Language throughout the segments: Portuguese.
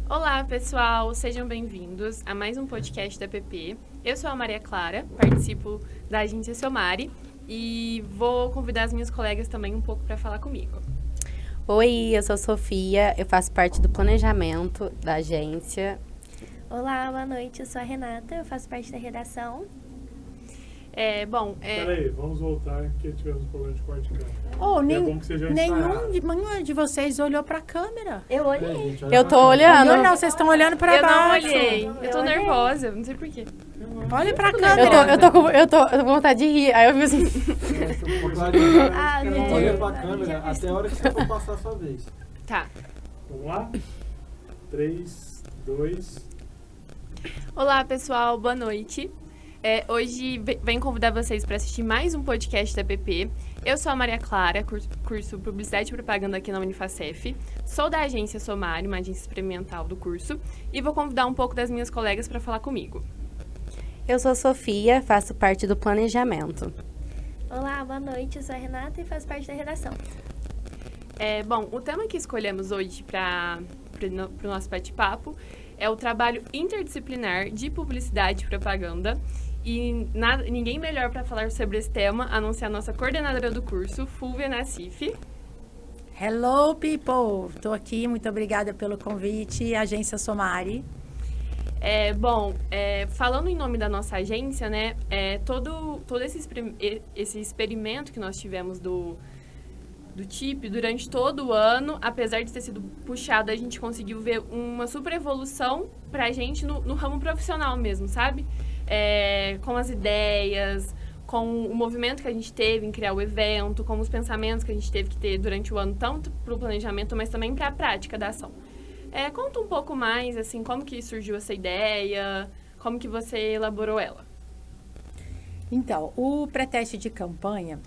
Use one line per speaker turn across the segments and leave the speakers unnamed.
Olá, pessoal! Sejam bem-vindos a mais um podcast da PP. Eu sou a Maria Clara, participo da agência Somari e vou convidar as minhas colegas também um pouco para falar comigo.
Oi, eu sou Sofia, eu faço parte do planejamento da agência.
Olá, boa noite, eu sou a Renata, eu faço parte da redação.
Peraí, vamos voltar, que tivemos um problema de corte de câmera.
É
bom que seja
nenhum de vocês olhou pra câmera.
Eu olhei.
Eu tô olhando.
Não, vocês estão olhando pra
Eu não
baixo.
olhei, eu tô nervosa, não sei porquê.
Olha pra câmera.
Eu tô com vontade de rir. Aí eu vi assim.
Olha pra câmera até a hora que você for passar a sua vez.
Tá.
Vamos lá? 3, 2...
Olá, pessoal, boa noite. Hoje venho convidar vocês para assistir mais um podcast da PP. Eu sou a Maria Clara, curso Publicidade e Propaganda aqui na Unifacef. Sou da agência Somari, uma agência experimental do curso, e vou convidar um pouco das minhas colegas para falar comigo.
Eu sou Sofia, faço parte do planejamento.
Olá, boa noite, eu sou a Renata e faço parte da redação.
O tema que escolhemos hoje para o nosso bate-papo é o trabalho interdisciplinar de publicidade e propaganda. E ninguém melhor para falar sobre esse tema a não ser a nossa coordenadora do curso, Fúvia Nassif.
Hello, people! Tô aqui, muito obrigada pelo convite, agência Somari.
Falando em nome da nossa agência, né, todo esse experimento que nós tivemos do TIP durante todo o ano, apesar de ter sido puxado, a gente conseguiu ver uma super evolução pra gente no ramo profissional mesmo, sabe? Com as ideias, com o movimento que a gente teve em criar o evento, com os pensamentos que a gente teve que ter durante o ano, tanto para o planejamento, mas também para a prática da ação. Conta um pouco mais, assim, como que surgiu essa ideia, como que você elaborou ela.
Então, o pré-teste de campanha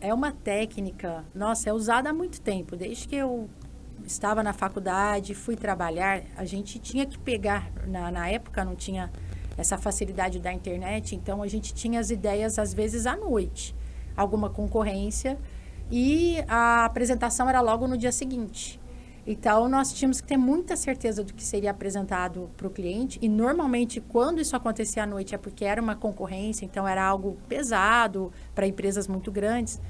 é uma técnica, é usada há muito tempo. Desde que eu estava na faculdade, fui trabalhar, a gente tinha que pegar, na época não tinha essa facilidade da internet, então a gente tinha as ideias às vezes à noite, alguma concorrência, e a apresentação era logo no dia seguinte. Então nós tínhamos que ter muita certeza do que seria apresentado para o cliente, e normalmente quando isso acontecia à noite é porque era uma concorrência, então era algo pesado para empresas muito grandes.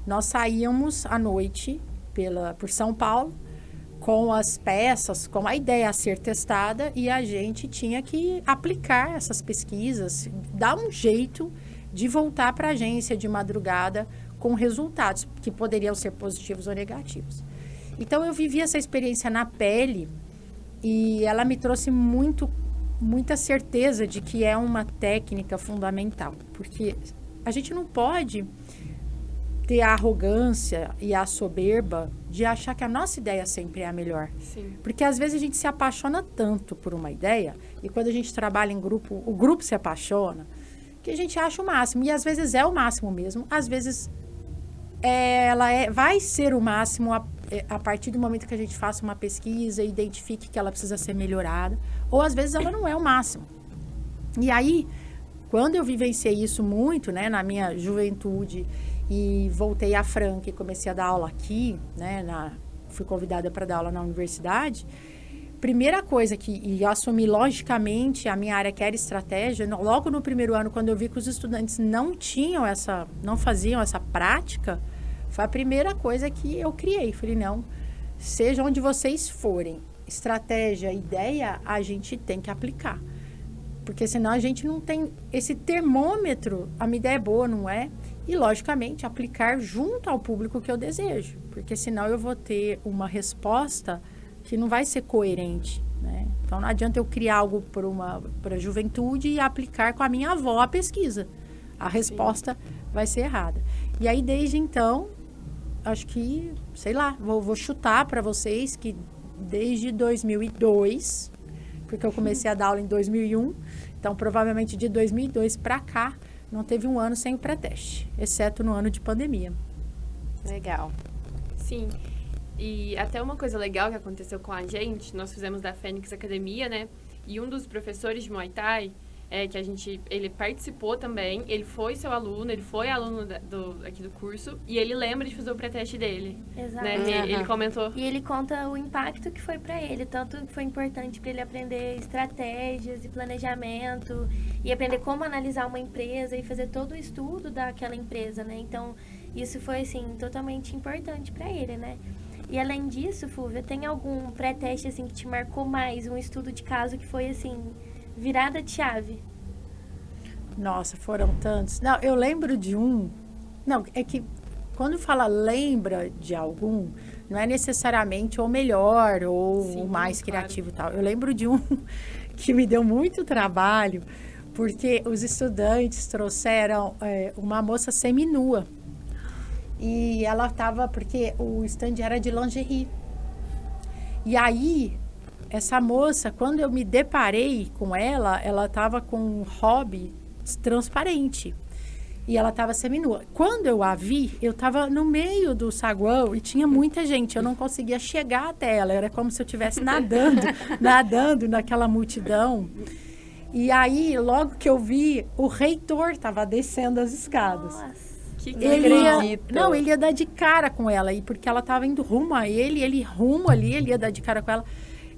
Nós saíamos à noite por São Paulo, com as peças, com a ideia a ser testada, e a gente tinha que aplicar essas pesquisas, dar um jeito de voltar para a agência de madrugada com resultados que poderiam ser positivos ou negativos. Então, eu vivi essa experiência na pele e ela me trouxe muita certeza de que é uma técnica fundamental, porque a gente não pode ter a arrogância e a soberba de achar que a nossa ideia sempre é a melhor.
Sim.
Porque às vezes a gente se apaixona tanto por uma ideia, e quando a gente trabalha em grupo, o grupo se apaixona, que a gente acha o máximo. E às vezes é o máximo mesmo, às vezes vai ser o máximo a partir do momento que a gente faça uma pesquisa e identifique que ela precisa ser melhorada, ou às vezes ela não é o máximo. E aí, quando eu vivenciei isso muito, né, na minha juventude, e voltei à Franca e comecei a dar aula aqui, né, fui convidada para dar aula na universidade. Primeira coisa e eu assumi logicamente a minha área que era estratégia, logo no primeiro ano, quando eu vi que os estudantes não faziam essa prática, foi a primeira coisa que eu criei. Falei, não, seja onde vocês forem, estratégia, ideia, a gente tem que aplicar. Porque senão a gente não tem esse termômetro, a minha ideia é boa, não é? E, logicamente, aplicar junto ao público que eu desejo. Porque senão eu vou ter uma resposta que não vai ser coerente, né? Então, não adianta eu criar algo para a juventude e aplicar com a minha avó a pesquisa. A resposta vai ser errada. E aí, desde então, acho que, sei lá, vou chutar para vocês que desde 2002, porque eu comecei a dar aula em 2001, então provavelmente de 2002 para cá, não teve um ano sem o pré-teste, exceto no ano de pandemia.
Legal.
Sim. E até uma coisa legal que aconteceu com a gente, nós fizemos da Fênix Academia, né? E um dos professores de Muay Thai, que ele participou também, ele foi seu aluno, ele foi aluno aqui do curso, e ele lembra de fazer o pré-teste dele.
Exato.
Né? Ele comentou.
E ele conta o impacto que foi para ele, tanto que foi importante para ele aprender estratégias e planejamento, e aprender como analisar uma empresa e fazer todo o estudo daquela empresa, né? Então, isso foi, assim, totalmente importante para ele, né? E além disso, Fúvia, tem algum pré-teste, assim, que te marcou mais, um estudo de caso que foi, assim, virada de chave?
Nossa, foram tantos. Não, eu lembro de um. Não, é que quando fala lembra de algum, não é necessariamente o melhor ou
Sim,
o mais
claro.
criativo e tal. Eu lembro de um que me deu muito trabalho, porque os estudantes trouxeram uma moça seminua. E ela estava, porque o stand era de lingerie. E aí, essa moça, quando eu me deparei com ela estava com um hobby transparente. E ela estava seminua. Quando eu a vi, eu estava no meio do saguão e tinha muita gente. Eu não conseguia chegar até ela. Era como se eu estivesse nadando naquela multidão. E aí, logo que eu vi, o reitor estava descendo as escadas.
Nossa.
Ele ia dar de cara com ela, e porque ela estava indo rumo a ele rumo ali, ele ia dar de cara com ela.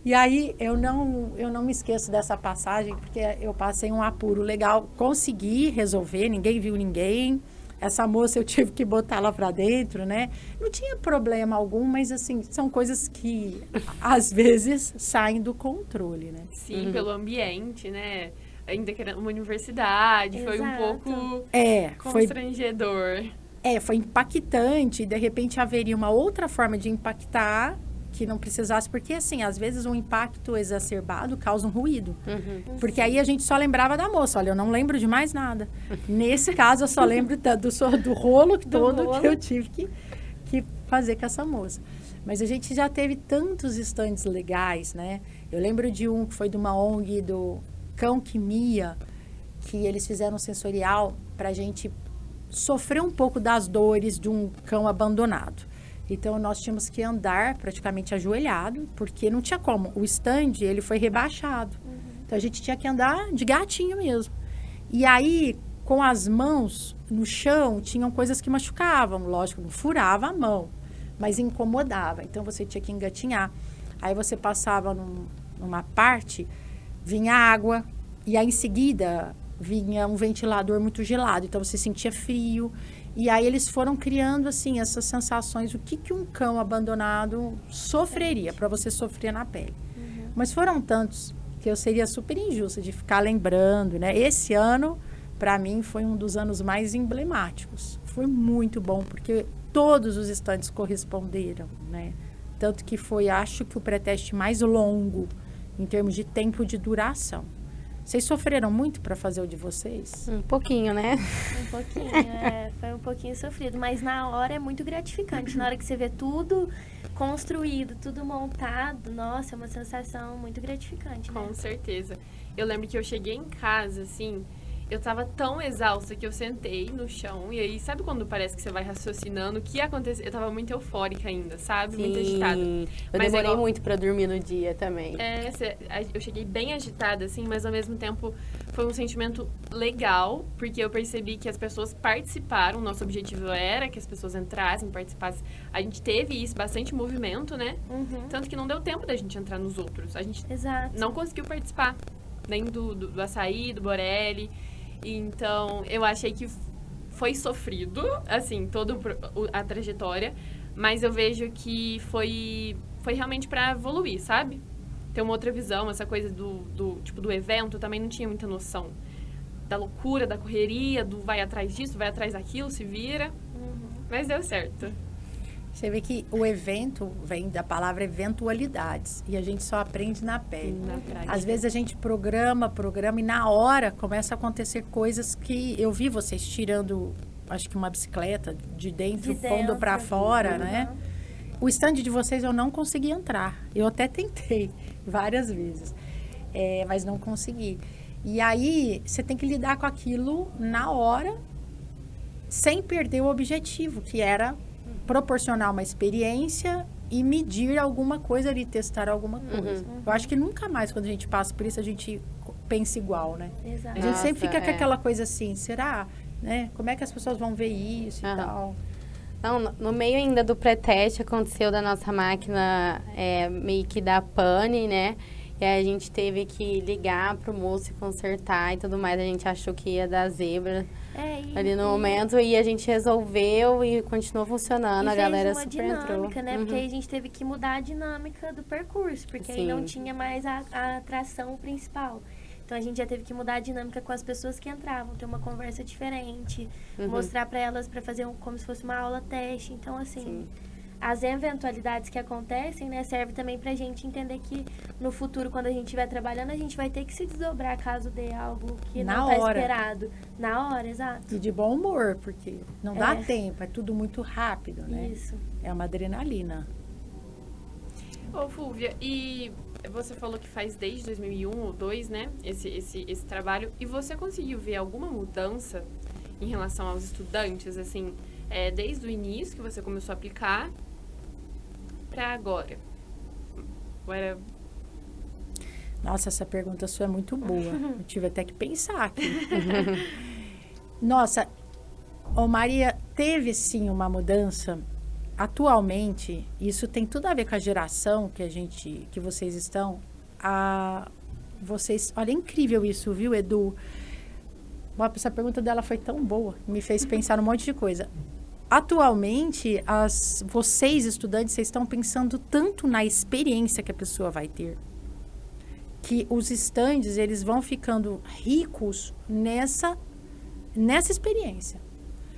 E aí eu não me esqueço dessa passagem, porque eu passei um apuro legal, consegui resolver, ninguém viu ninguém. Essa moça eu tive que botar ela para dentro, né? Não tinha problema algum, mas assim, são coisas que às vezes saem do controle, né?
Sim, pelo ambiente, né? Ainda que era uma universidade, foi um
Exato.
pouco
Foi
constrangedor.
foi impactante. De repente haveria uma outra forma de impactar que não precisasse, porque assim, às vezes um impacto exacerbado causa um ruído. Porque aí a gente só lembrava da moça. Olha, eu não lembro de mais nada. Nesse caso, eu só lembro do rolo todo que eu tive que fazer com essa moça. Mas a gente já teve tantos estandes legais, né? Eu lembro de um que foi de uma ONG do Cão que Mia, que eles fizeram um sensorial para a gente sofrer um pouco das dores de um cão abandonado. Então, nós tínhamos que andar praticamente ajoelhado, porque não tinha como. O stand, ele foi rebaixado. Então, a gente tinha que andar de gatinho mesmo. E aí, com as mãos no chão, tinham coisas que machucavam. Lógico, não furava a mão, mas incomodava. Então, você tinha que engatinhar. Aí, você passava numa parte, vinha água, e aí, em seguida, vinha um ventilador muito gelado. Então, você sentia frio. E aí eles foram criando, assim, essas sensações, o que um cão abandonado sofreria, para você sofrer na pele. Mas foram tantos que eu seria super injusta de ficar lembrando, né? Esse ano, para mim, foi um dos anos mais emblemáticos. Foi muito bom, porque todos os estandes corresponderam, né? Tanto que foi, acho que o pré-teste mais longo, em termos de tempo de duração. Vocês sofreram muito para fazer o de vocês?
Um pouquinho, né?
Um pouquinho, foi um pouquinho sofrido, mas na hora é muito gratificante. Na hora que você vê tudo construído, tudo montado, nossa, é uma sensação muito gratificante, né?
Com certeza. Eu lembro que eu cheguei em casa, assim, eu tava tão exausta que eu sentei no chão, e aí, sabe quando parece que você vai raciocinando o que aconteceu? Eu tava muito eufórica ainda, sabe? Muito agitada.
Eu
Mas
demorei
igual-
muito para dormir no dia também.
Eu cheguei bem agitada, assim, mas ao mesmo tempo foi um sentimento legal, porque eu percebi que as pessoas participaram, nosso objetivo era que as pessoas entrassem, participassem. A gente teve isso, bastante movimento, né? Tanto que não deu tempo da gente entrar nos outros. A gente
Exato.
não conseguiu participar, nem do Açaí, do Borelli. Então, eu achei que foi sofrido, assim, toda a trajetória, mas eu vejo que foi realmente para evoluir, sabe? Ter uma outra visão, essa coisa do evento, eu também não tinha muita noção da loucura, da correria, do vai atrás disso, vai atrás daquilo, se vira. Mas deu certo.
Você vê que o evento vem da palavra eventualidades, e a gente só aprende na pele.
Na prática.
Às vezes a gente programa, e na hora começa a acontecer coisas que eu vi vocês tirando, acho que uma bicicleta de dentro, pondo para fora, né? O stand de vocês eu não consegui entrar. Eu até tentei várias vezes, mas não consegui. E aí você tem que lidar com aquilo na hora, sem perder o objetivo, que era proporcionar uma experiência e medir alguma coisa ali, testar alguma coisa. Eu acho que nunca mais, quando a gente passa por isso, a gente pensa igual, né?
Exato.
A gente sempre
Nossa,
fica com
é.
aquela coisa assim, será? Né? Como é que as pessoas vão ver isso e
Aham.
tal?
Não, no meio ainda do pré-teste aconteceu da nossa máquina meio que dar pane, né? E aí a gente teve que ligar pro moço e consertar e tudo mais. A gente achou que ia dar zebra ali no momento e a gente resolveu e continuou funcionando.
E
a galera
fez uma
super entrou.
dinâmica, né?
Uhum.
Porque aí a gente teve que mudar a dinâmica do percurso, porque aí
Sim.
não tinha mais a atração principal. Então a gente já teve que mudar a dinâmica com as pessoas que entravam, ter uma conversa diferente, mostrar para elas para fazer como se fosse uma aula teste. Então assim,
Sim.
as eventualidades que acontecem, né, serve também pra gente entender que no futuro, quando a gente estiver trabalhando, a gente vai ter que se desdobrar caso dê algo que
Na
não tá
hora.
esperado. Na hora, exato.
E de bom humor, porque não dá
É.
tempo, é tudo muito rápido, né?
Isso.
É uma adrenalina.
Ô, Fúvia, e você falou que faz desde 2001 ou 2002, né, esse trabalho, e você conseguiu ver alguma mudança em relação aos estudantes, assim, desde o início que você começou a aplicar para agora? Ou era...
Nossa, essa pergunta sua é muito boa. Eu tive até que pensar aqui. Nossa, ô Maria, teve sim uma mudança. Atualmente, isso tem tudo a ver com a geração que vocês estão. Olha, é incrível isso, viu, Edu? Essa pergunta dela foi tão boa, me fez pensar num monte de coisa. Atualmente, vocês, estudantes, vocês estão pensando tanto na experiência que a pessoa vai ter, que os estandes, eles vão ficando ricos nessa experiência.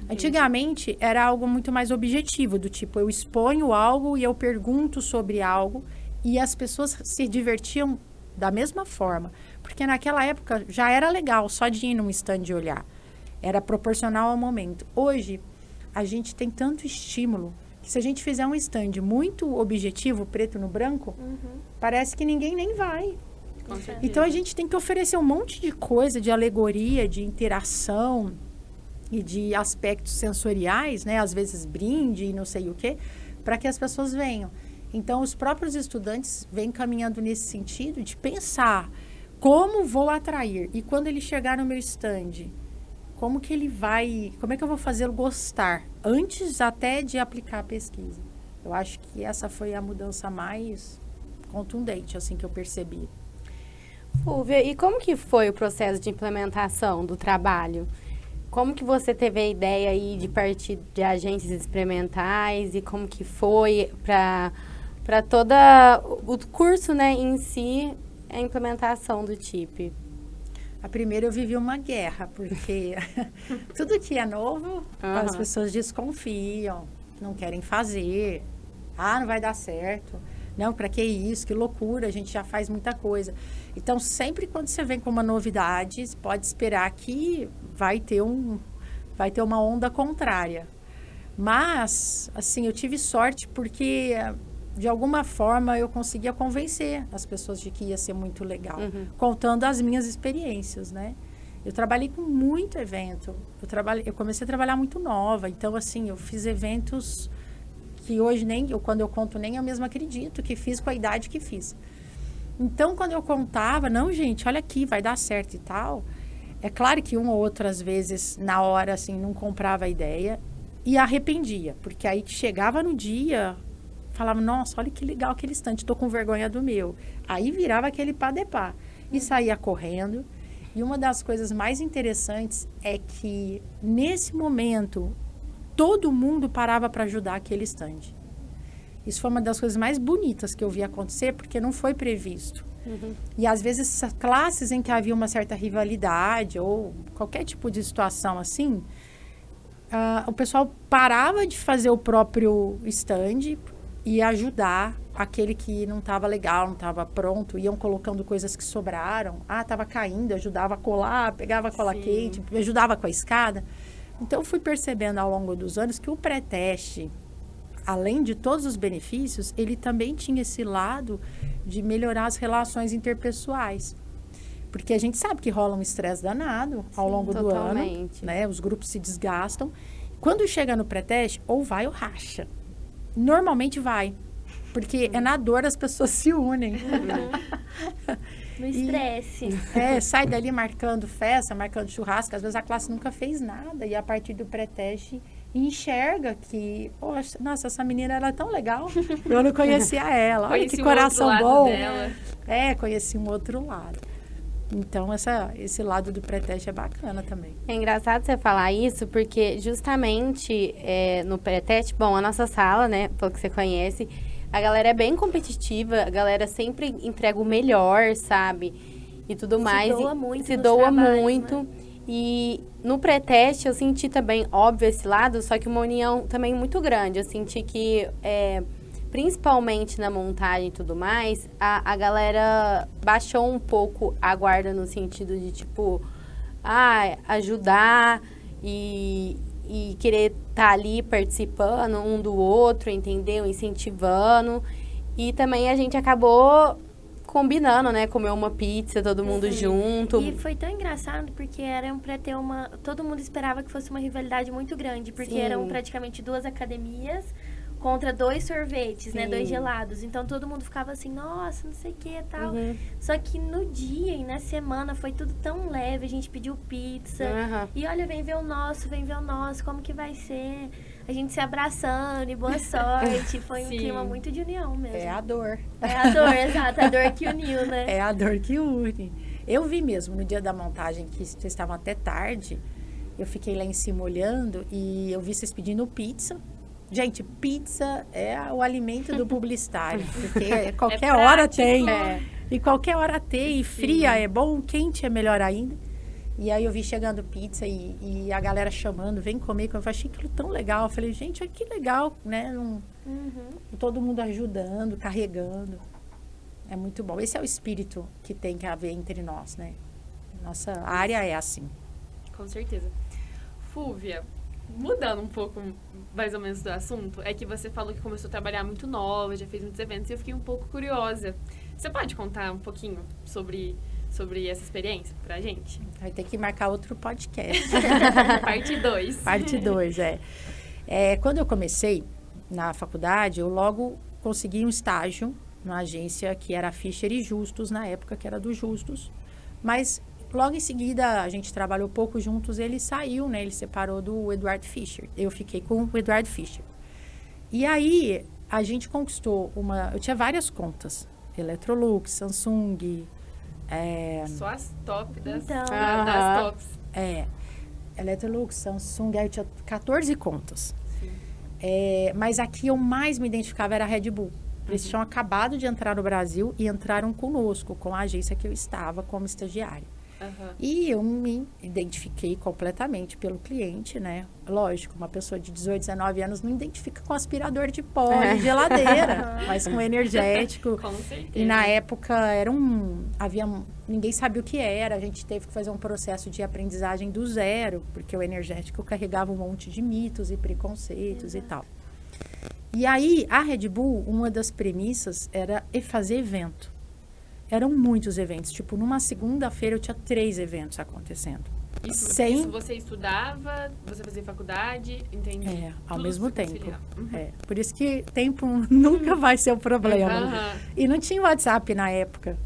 Antigamente, era algo muito mais objetivo, do tipo, eu exponho algo e eu pergunto sobre algo, e as pessoas se divertiam da mesma forma. Porque naquela época já era legal só de ir num stand e olhar. Era proporcional ao momento. Hoje, a gente tem tanto estímulo que se a gente fizer um stand muito objetivo, preto no branco, parece que ninguém nem vai.
Com certeza.
Então, a gente tem que oferecer um monte de coisa, de alegoria, de interação e de aspectos sensoriais, né? Às vezes brinde e não sei o quê, para que as pessoas venham. Então, os próprios estudantes vêm caminhando nesse sentido de pensar como vou atrair. E quando ele chegar no meu stand, como é que eu vou fazê-lo gostar? Antes até de aplicar a pesquisa. Eu acho que essa foi a mudança mais contundente, assim, que eu percebi.
Fúvia, e como que foi o processo de implementação do trabalho? Como que você teve a ideia aí de partir de agências experimentais e como que foi para todo o curso, né, em si, a implementação do TIP?
A primeira eu vivi uma guerra, porque tudo que é novo, as pessoas desconfiam, não querem fazer. Não vai dar certo. Não, para que isso? Que loucura, a gente já faz muita coisa. Então, sempre quando você vem com uma novidade, você pode esperar que vai ter uma onda contrária. Mas, assim, eu tive sorte porque, de alguma forma, eu conseguia convencer as pessoas de que ia ser muito legal, contando as minhas experiências, né? Eu trabalhei com muito evento. Eu comecei a trabalhar muito nova. Então, assim, eu fiz eventos que hoje quando eu conto, nem eu mesma acredito que fiz com a idade que fiz. Então, quando eu contava, não, gente, olha aqui, vai dar certo e tal. É claro que uma ou outras vezes, na hora, assim, não comprava a ideia e arrependia. Porque aí que chegava no dia, falava, nossa, olha que legal aquele estante, tô com vergonha do meu. Aí virava aquele pá de pá e saía correndo. E uma das coisas mais interessantes é que, nesse momento, todo mundo parava para ajudar aquele stand. Isso foi uma das coisas mais bonitas que eu vi acontecer, porque não foi previsto. E às vezes classes em que havia uma certa rivalidade ou qualquer tipo de situação assim, o pessoal parava de fazer o próprio stand e ajudar aquele que não estava legal, não estava pronto, iam colocando coisas que sobraram. Estava caindo, ajudava a colar, pegava a cola quente, ajudava com a escada. Então, eu fui percebendo ao longo dos anos que o pré-teste, além de todos os benefícios, ele também tinha esse lado de melhorar as relações interpessoais. Porque a gente sabe que rola um estresse danado ao longo do ano, né? Os grupos se desgastam. Quando chega no pré-teste, ou vai ou racha. Normalmente vai. Porque é na dor as pessoas se unem.
No estresse.
Sai dali marcando festa, marcando churrasco. Às vezes a classe nunca fez nada. E a partir do pré-teste, enxerga que... Poxa, nossa, essa menina era tão legal. Eu não conhecia ela. Olha que coração bom.
Dela.
Conheci um outro lado. Então, esse lado do pré-teste é bacana também.
É engraçado você falar isso, porque justamente no pré-teste, bom, a nossa sala, né, pelo que você conhece, a galera é bem competitiva, a galera sempre entrega o melhor, sabe? E tudo mais.
Se doa muito.
Se doa muito.
Né?
E no pré-teste eu senti também, óbvio, esse lado, só que uma união também muito grande. Eu senti que... principalmente na montagem e tudo mais, a galera baixou um pouco a guarda no sentido de, tipo, ajudar e querer estar ali participando um do outro, entendeu? Incentivando. E também a gente acabou combinando, né? Comer uma pizza, todo mundo junto.
E foi tão engraçado, porque era pra ter todo mundo esperava que fosse uma rivalidade muito grande, porque eram praticamente 2 academias contra 2 sorvetes, né? 2 gelados. Então, todo mundo ficava assim, nossa, não sei o que e tal. Só que no dia e na semana foi tudo tão leve. A gente pediu pizza. E olha, vem ver o nosso, como que vai ser? A gente se abraçando e boa sorte. Foi um clima muito de união mesmo.
É a dor.
É a dor, exato. A dor que uniu, né?
É a dor que une. Eu vi mesmo, no dia da montagem, que vocês estavam até tarde. Eu fiquei lá em cima olhando e eu vi vocês pedindo pizza. Gente, pizza é o alimento do publicitário, porque qualquer hora tem. E qualquer hora tem, e fria é bom, quente é melhor ainda. E aí eu vi chegando pizza e a galera chamando, vem comer, eu achei aquilo tão legal. Eu falei, gente, que legal, né? Todo mundo ajudando, carregando. É muito bom. Esse é o espírito que tem que haver entre nós, né? Nossa área é assim.
Com certeza. Fúvia, mudando um pouco mais ou menos do assunto, é que você falou que começou a trabalhar muito nova, já fez muitos eventos, e eu fiquei um pouco curiosa. Você pode contar um pouquinho sobre essa experiência pra gente?
Vai ter que marcar outro podcast.
Parte 2.
Parte 2, quando eu comecei na faculdade, eu logo consegui um estágio numa agência que era a Fischer e Justus, na época, que era do Justus. Mas logo em seguida, a gente trabalhou pouco juntos, ele saiu, né? Ele separou do Eduardo Fischer. Eu fiquei com o Eduardo Fischer. E aí, a gente conquistou eu tinha várias contas. Electrolux, Samsung...
Só as top das tops.
Electrolux, Samsung, aí eu tinha 14 contas. Mas aqui eu mais me identificava era a Red Bull. Eles tinham acabado de entrar no Brasil e entraram conosco, com a agência que eu estava como estagiária. E eu me identifiquei completamente pelo cliente, né? Lógico, uma pessoa de 18, 19 anos não identifica com aspirador de pó, de geladeira, mas com energético.
Com certeza.
E na época ninguém sabia o que era, a gente teve que fazer um processo de aprendizagem do zero, porque o energético carregava um monte de mitos e preconceitos e tal. E aí, a Red Bull, uma das premissas era fazer evento. Eram muitos eventos. Tipo, numa segunda-feira eu tinha 3 eventos acontecendo.
Isso você estudava, você fazia faculdade, entendi.
Ao mesmo tempo. Por isso que tempo nunca vai ser o problema. E não tinha WhatsApp na época.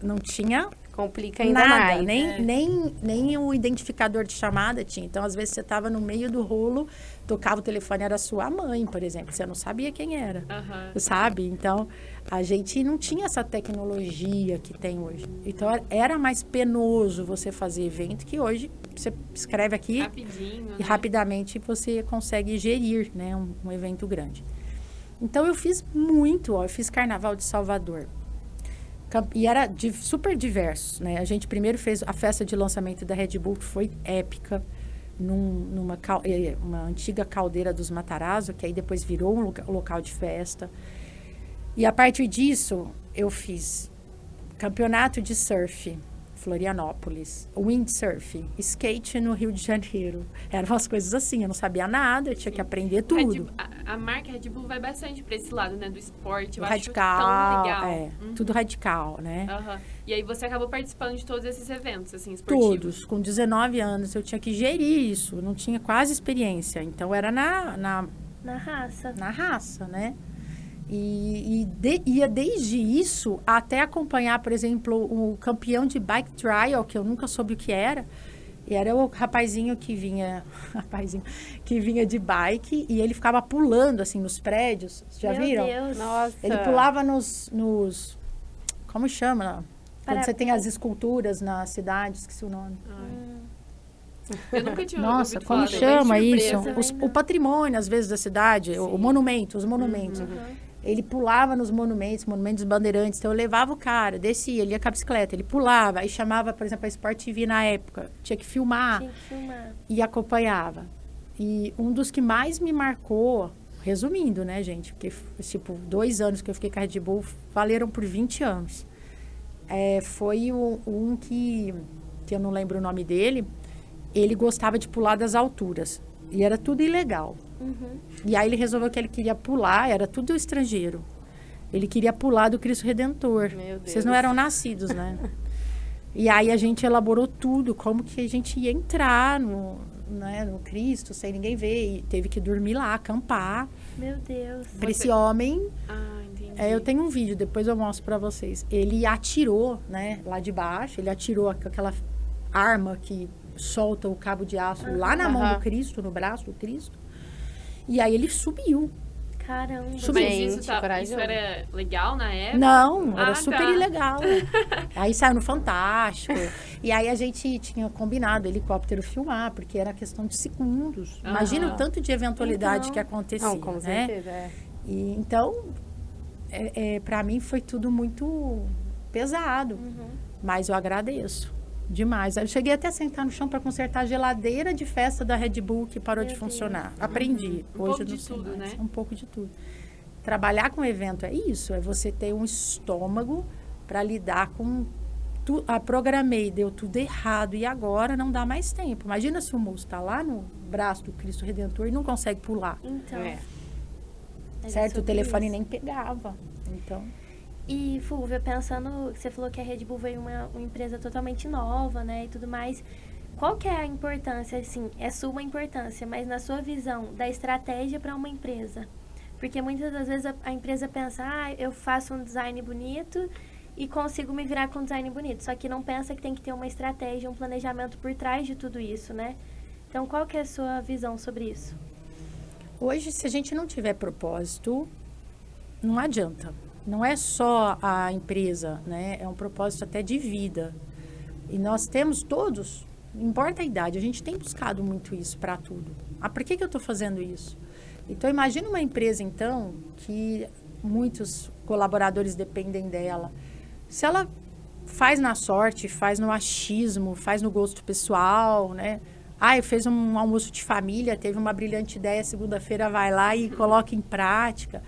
Não tinha...
Complica ainda
nada,
mais.
Nem o identificador de chamada tinha. Então, às vezes, você estava no meio do rolo, tocava o telefone, era sua mãe, por exemplo. Você não sabia quem era, sabe? Então, a gente não tinha essa tecnologia que tem hoje. Então, era mais penoso você fazer evento, que hoje você escreve aqui
rapidinho,
e rapidamente você consegue gerir, né, um evento grande. Então, eu fiz muito. Eu fiz Carnaval de Salvador. E era super diverso, né? A gente primeiro fez a festa de lançamento da Red Bull, que foi épica, numa uma antiga caldeira dos Matarazzo, que aí depois virou um local de festa. E a partir disso, eu fiz campeonato de surf, Florianópolis, windsurf, skate no Rio de Janeiro. Eram umas coisas assim, eu não sabia nada, eu tinha que aprender tudo.
A marca Red Bull vai bastante para esse lado, né, do esporte. Eu
radical,
acho tão legal.
Tudo radical, né?
E aí você acabou participando de todos esses eventos, assim, esportivos?
Todos. Com 19 anos, eu tinha que gerir isso. Eu não tinha quase experiência. Então, era na
raça.
Na raça, né? Ia desde isso até acompanhar, por exemplo, o campeão de bike trial, que eu nunca soube o que era. E era o rapazinho que vinha de bike e ele ficava pulando, assim, nos prédios. Já viram?
Meu Deus.
Nossa.
Ele pulava nos como chama? Quando você tem as esculturas na cidade, esqueci o nome.
Eu nunca tinha
Nossa,
ouvido
como
falar,
chama
bem
isso?
surpresa.
O patrimônio, às vezes, da cidade, o monumento, os monumentos. Ele pulava nos monumentos bandeirantes. Então, eu levava o cara, descia, ele ia com a bicicleta, ele pulava. Aí chamava, por exemplo, a Sport TV na época. Tinha que filmar. E acompanhava. E um dos que mais me marcou, resumindo, né, gente? Porque, tipo, 2 anos que eu fiquei com a Red Bull valeram por 20 anos. Foi um que eu não lembro o nome dele. Ele gostava de pular das alturas. E era tudo ilegal. E aí ele resolveu que ele queria pular, era tudo estrangeiro. Ele queria pular do Cristo Redentor.
Meu Deus.
Vocês não eram nascidos, né? E aí a gente elaborou tudo, como que a gente ia entrar no Cristo, sem ninguém ver. E teve que dormir lá, acampar.
Meu Deus.
Para esse homem...
Entendi.
eu tenho um vídeo, depois eu mostro para vocês. Ele atirou, né, lá de baixo, ele atirou com aquela arma que solta o cabo de aço lá na mão do Cristo, no braço do Cristo. E aí ele subiu.
Caramba.
Subiu.
Mas
Gente,
isso
corajoso.
era legal na época?
Não, era super
tá.
ilegal. Aí saiu no Fantástico. E aí a gente tinha combinado helicóptero filmar, porque era questão de segundos. Imagina o tanto de eventualidade
Então,
que acontecia,
Não, com
né?
certeza,
E, então, para mim foi tudo muito pesado. Mas eu agradeço demais. Eu cheguei até a sentar no chão para consertar a geladeira de festa da Red Bull que parou de funcionar. Aprendi.
Um
Hoje
pouco
eu não
de
sei
tudo,
mais.
né?
Um pouco de tudo. Trabalhar com evento é isso, é você ter um estômago para lidar com tudo. Programei, deu tudo errado e agora não dá mais tempo. Imagina se o moço está lá no braço do Cristo Redentor e não consegue pular.
Então. Mas
Certo? O
sobre
telefone
isso.
nem pegava. Então,
E, Fúvia, pensando, você falou que a Red Bull veio uma empresa totalmente nova, né, e tudo mais. Qual que é a importância, assim, é sua importância, mas na sua visão, da estratégia para uma empresa? Porque muitas das vezes a empresa pensa, eu faço um design bonito e consigo me virar com um design bonito. Só que não pensa que tem que ter uma estratégia, um planejamento por trás de tudo isso, né? Então, qual que é a sua visão sobre isso?
hoje, se a gente não tiver propósito, não adianta. Não é só a empresa, né? É um propósito até de vida. E nós temos todos, não importa a idade, a gente tem buscado muito isso para tudo. Por que eu estou fazendo isso? Então, imagina uma empresa, então, que muitos colaboradores dependem dela. Se ela faz na sorte, faz no achismo, faz no gosto pessoal, né? Fez um almoço de família, teve uma brilhante ideia, segunda-feira vai lá e coloca em prática.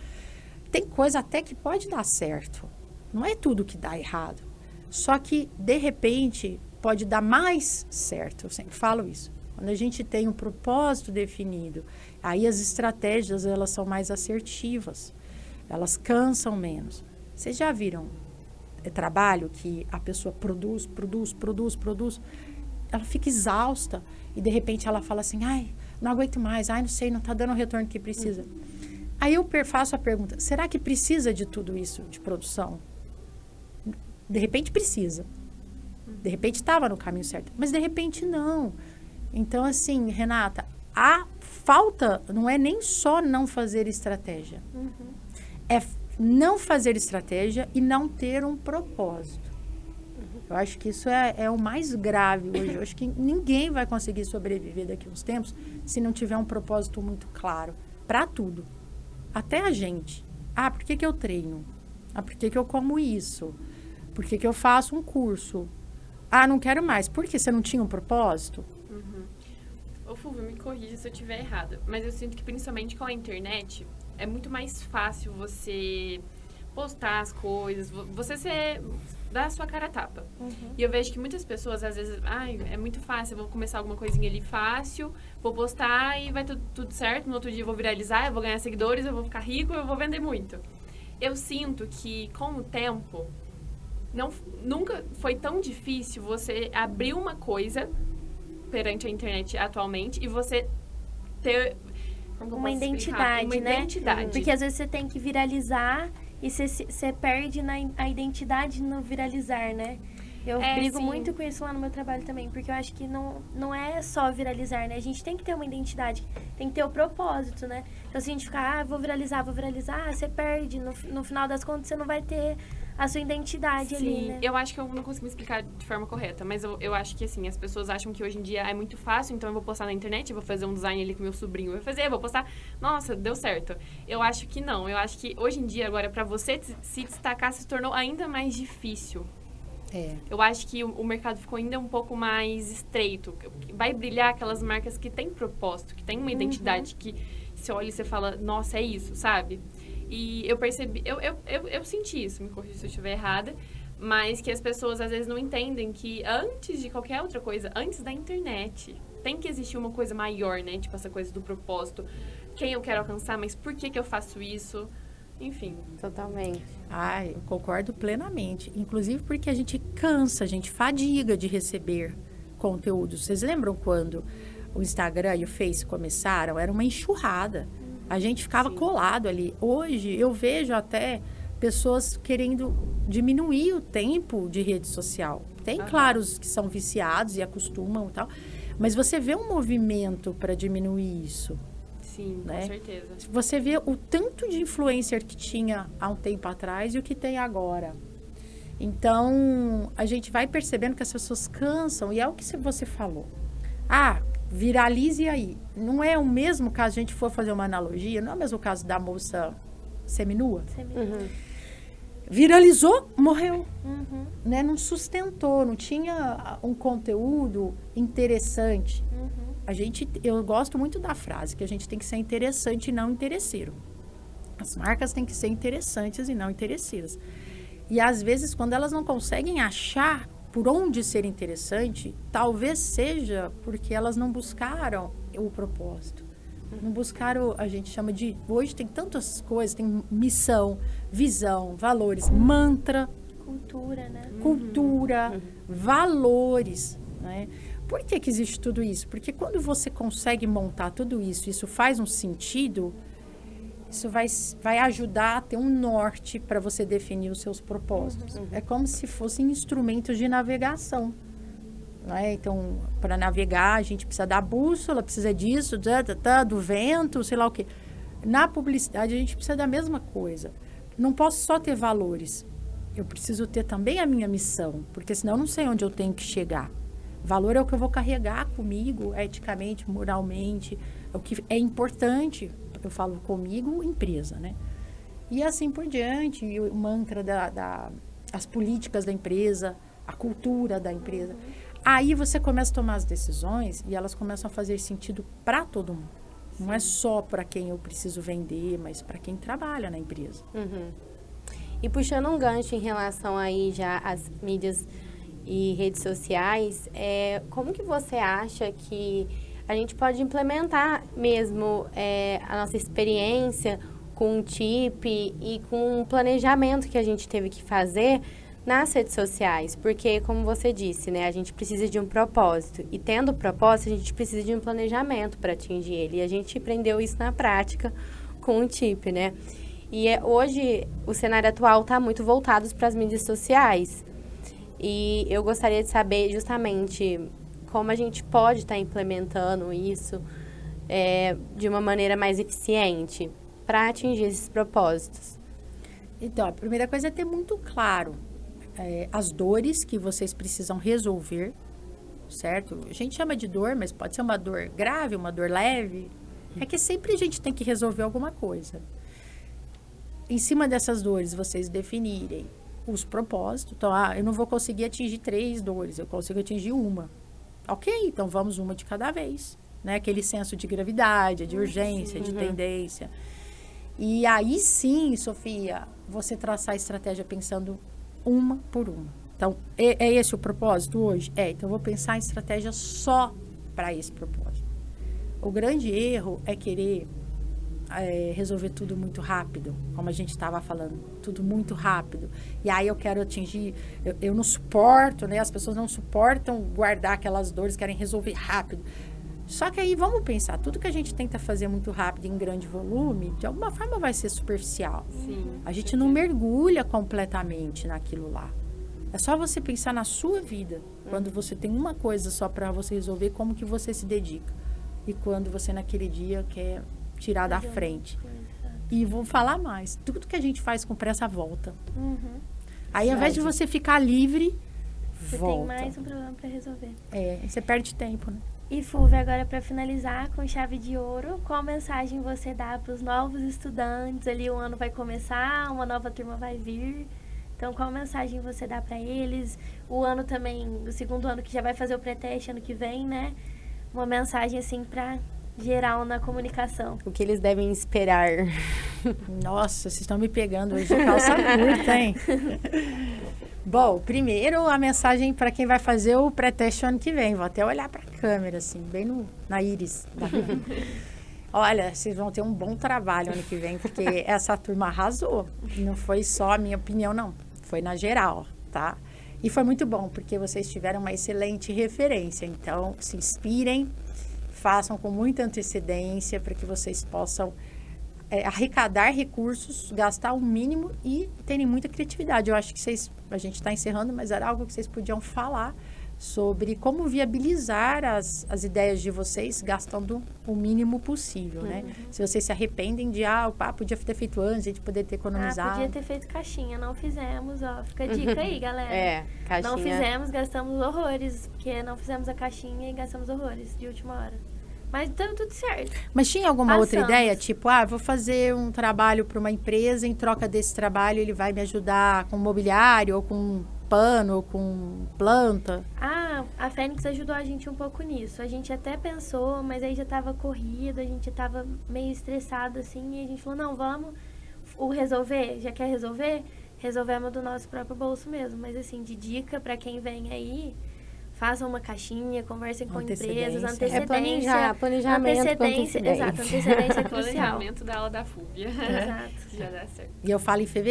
Tem coisa até que pode dar certo. Não é tudo que dá errado. Só que, de repente, pode dar mais certo. Eu sempre falo isso. Quando a gente tem um propósito definido, aí as estratégias, elas são mais assertivas. Elas cansam menos. Vocês já viram trabalho que a pessoa produz, ela fica exausta e, de repente, ela fala assim, não aguento mais, não sei, não está dando o retorno que precisa. Aí eu faço a pergunta, será que precisa de tudo isso de produção? De repente precisa. De repente estava no caminho certo, mas de repente não. Então, assim, Renata, a falta não é nem só não fazer estratégia. É não fazer estratégia e não ter um propósito. Eu acho que isso é o mais grave hoje. Eu acho que ninguém vai conseguir sobreviver daqui a uns tempos se não tiver um propósito muito claro para tudo. Até a gente. Por que eu treino? Por que eu como isso? Por que eu faço um curso? Não quero mais. Por que você não tinha um propósito?
Ô, Fulvio, me corrija se eu estiver errada, mas eu sinto que principalmente com a internet é muito mais fácil você postar as coisas, você dar a sua cara a tapa. E eu vejo que muitas pessoas, às vezes, é muito fácil, eu vou começar alguma coisinha ali fácil, vou postar e vai tudo certo, no outro dia eu vou viralizar, eu vou ganhar seguidores, eu vou ficar rico, eu vou vender muito. Eu sinto que, com o tempo, nunca foi tão difícil você abrir uma coisa perante a internet atualmente e você ter Como que eu
uma
posso explicar?
identidade,
Uma
né?
identidade.
Porque às vezes você tem que viralizar e você perde a identidade no viralizar, né? Eu brigo
sim.
muito com isso lá no meu trabalho também, porque eu acho que não é só viralizar, né? A gente tem que ter uma identidade, tem que ter o propósito, né? Então, se a gente ficar, vou viralizar, você perde. No final das contas, você não vai ter a sua identidade ali,
Sim,
né?
eu acho que eu não consegui me explicar de forma correta, mas eu acho que, assim, as pessoas acham que hoje em dia é muito fácil, então eu vou postar na internet, eu vou fazer um design ali que meu sobrinho vai fazer, eu vou postar, nossa, deu certo. Eu acho que não, eu acho que hoje em dia, agora, pra você se destacar, se tornou ainda mais difícil. Eu acho que o mercado ficou ainda um pouco mais estreito. Vai brilhar aquelas marcas que têm propósito, que têm uma identidade, que você olha e você fala, nossa, é isso, sabe? E eu percebi, eu senti isso, me corrija se eu estiver errada, mas que as pessoas às vezes não entendem que antes de qualquer outra coisa, antes da internet, tem que existir uma coisa maior, né? Tipo essa coisa do propósito. Quem eu quero alcançar, mas por que eu faço isso? Enfim.
Totalmente.
Eu concordo plenamente. Inclusive porque a gente cansa, a gente fadiga de receber conteúdo. Vocês lembram quando o Instagram e o Face começaram? Era uma enxurrada. A gente ficava colado ali. Hoje, eu vejo até pessoas querendo diminuir o tempo de rede social. Tem, claro, os que são viciados e acostumam e tal. Mas você vê um movimento para diminuir isso.
Sim,
né?
Com certeza.
Você vê o tanto de influencer que tinha há um tempo atrás e o que tem agora. Então, a gente vai percebendo que as pessoas cansam. E é o que você falou. Viralize aí. Não é o mesmo caso, a gente for fazer uma analogia, não é o mesmo caso da moça seminua. Viralizou, morreu. Né? Não sustentou, não tinha um conteúdo interessante. Eu gosto muito da frase, que a gente tem que ser interessante e não interesseiro. As marcas têm que ser interessantes e não interesseiras. E às vezes, quando elas não conseguem achar por onde ser interessante, talvez seja porque elas não buscaram o propósito. Não buscaram, a gente chama de... Hoje tem tantas coisas, tem missão, visão, valores, mantra.
Cultura, né?
Cultura, valores, né? Por que existe tudo isso? Porque quando você consegue montar tudo isso, isso faz um sentido, isso vai ajudar a ter um norte para você definir os seus propósitos. É como se fossem instrumentos de navegação. Né? Então, para navegar, a gente precisa da bússola, precisa disso, do vento, sei lá o quê. Na publicidade, a gente precisa da mesma coisa. Não posso só ter valores. Eu preciso ter também a minha missão, porque senão eu não sei onde eu tenho que chegar. Valor é o que eu vou carregar comigo, eticamente, moralmente, é o que é importante. Eu falo comigo, empresa, né? E assim por diante, e o mantra as políticas da empresa, a cultura da empresa. Aí você começa a tomar as decisões e elas começam a fazer sentido para todo mundo. Não é só para quem eu preciso vender, mas para quem trabalha na empresa.
E puxando um gancho em relação aí já às mídias e redes sociais, como que você acha que a gente pode implementar mesmo a nossa experiência com o TIP e com o planejamento que a gente teve que fazer nas redes sociais? Porque, como você disse, né, a gente precisa de um propósito. E tendo propósito, a gente precisa de um planejamento para atingir ele. E a gente aprendeu isso na prática com o TIP, né? E hoje, o cenário atual está muito voltado para as mídias sociais. E eu gostaria de saber justamente como a gente pode estar implementando isso de uma maneira mais eficiente para atingir esses propósitos.
Então, a primeira coisa é ter muito claro as dores que vocês precisam resolver, certo? A gente chama de dor, mas pode ser uma dor grave, uma dor leve. É que sempre a gente tem que resolver alguma coisa. Em cima dessas dores, vocês definirem os propósitos. Então, eu não vou conseguir atingir 3 dores, eu consigo atingir uma. Ok, então vamos uma de cada vez. Né? Aquele senso de gravidade, de urgência, de tendência. E aí sim, Sofia, você traçar a estratégia pensando uma por uma. Então, é esse o propósito hoje? Então eu vou pensar em estratégia só para esse propósito. O grande erro é querer resolver tudo muito rápido, como a gente estava falando, tudo muito rápido. E aí eu quero atingir, eu não suporto, né? As pessoas não suportam guardar aquelas dores, querem resolver rápido. Só que aí vamos pensar, tudo que a gente tenta fazer muito rápido em grande volume, de alguma forma vai ser superficial.
Sim.
A gente não mergulha completamente naquilo lá. É só você pensar na sua vida. Quando você tem uma coisa só para você resolver, como que você se dedica. E quando você naquele dia quer tirar da frente. E vou falar mais. Tudo que a gente faz com pressa volta. Aí ao invés de você ficar livre,
Você
volta.
tem mais um problema para resolver.
Você perde tempo, né?
E Fulvia, agora para finalizar com chave de ouro, qual mensagem você dá para os novos estudantes? Ali o ano vai começar, uma nova turma vai vir. Então, qual mensagem você dá para eles? O ano também, o segundo ano que já vai fazer o pré-teste ano que vem, né? Uma mensagem assim para geral na comunicação.
O que eles devem esperar?
Nossa, vocês estão me pegando hoje de calça curta, hein? Bom, primeiro a mensagem para quem vai fazer o pré-teste ano que vem. Vou até olhar para a câmera, assim, bem na íris. Olha, vocês vão ter um bom trabalho ano que vem, porque essa turma arrasou. Não foi só a minha opinião, não. Foi na geral, tá? E foi muito bom, porque vocês tiveram uma excelente referência. Então, se inspirem, façam com muita antecedência para que vocês possam arrecadar recursos, gastar o mínimo e terem muita criatividade. Eu acho que a gente está encerrando, mas era algo que vocês podiam falar sobre como viabilizar as ideias de vocês gastando o mínimo possível, né? Se vocês se arrependem de, podia ter feito antes, a gente poder ter economizado.
Podia ter feito caixinha, não fizemos, ó. Fica a dica aí, galera.
Caixinha.
Não fizemos, gastamos horrores, porque não fizemos a caixinha e gastamos horrores de última hora. Mas deu tudo certo.
Mas tinha alguma outra
Passamos.
ideia? Tipo, vou fazer um trabalho para uma empresa, em troca desse trabalho ele vai me ajudar com mobiliário, ou com pano, ou com planta?
A Fênix ajudou a gente um pouco nisso. A gente até pensou, mas aí já tava corrida, a gente tava meio estressado assim, e a gente falou, não, vamos resolver, já quer resolver? Resolvemos do nosso próprio bolso mesmo. Mas assim, de dica para quem vem aí, façam uma caixinha, conversem com empresas, antecedência.
Planejamento com antecedência.
Exato, antecedência é crucial.
Planejamento da aula da Fúvia.
Exato.
Já dá certo.
E eu falo em fevereiro.